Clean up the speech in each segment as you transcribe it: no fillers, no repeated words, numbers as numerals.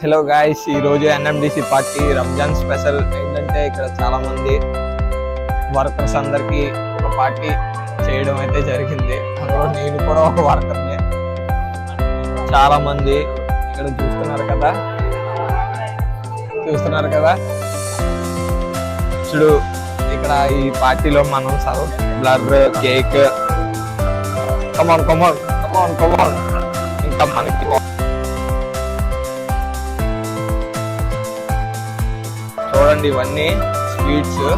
Hello guys, ఈరోజు NMDC party Ramzan special ఏంటంటే ఇక్కడ చాలా మంది వర్కర్స్ అందరికి ఒక పార్టీ చేయడం అయితే జరిగింది. అందులో నేను కూడా ఒక వర్కర్ని. చాలా మంది ఇక్కడ చూస్తున్నారు కదా చూడు. ఇక్కడ ఈ పార్టీలో మనం బ్లర్, కేక్, కమాన్ ఇంకా మనకి చూడండి ఇవన్నీ స్వీట్స్.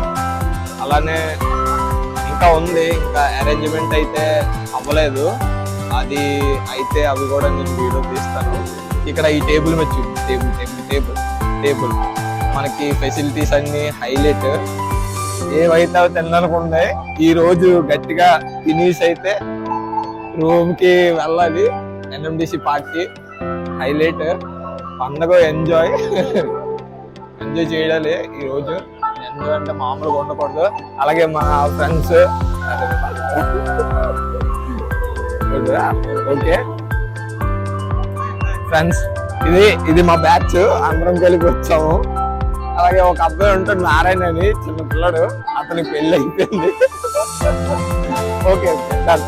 అలానే ఇంకా ఉంది, ఇంకా అరేంజ్మెంట్ అయితే అవ్వలేదు. అది అయితే అవి కూడా నేను వీడియో తీస్తాను. ఇక్కడ ఈ టేబుల్ మీద చూడు, టేబుల్ మనకి ఫెసిలిటీస్ అన్ని హైలైట్. ఏవైతే తినాలనుకుంటే ఈ రోజు గట్టిగా తినేసి అయితే రూమ్ కి వెళ్ళాలి. NMDC party highlight. పండగ ఎంజాయ్ చేయాలి ఈ రోజు. ఎంజాయ్ అంటే మామూలుగా ఉండకూడదు. అలాగే మా ఫ్రెండ్స్ ఓకే ఫ్రెండ్స్, ఇది మా బ్యాచ్. అందరం కలిపి వచ్చాము. అలాగే ఒక అబ్బాయి ఉంటాడు, నారాయణ అని, చిన్న పిల్లడు. అతనికి పెళ్లి అయిపోయింది. Okay, done.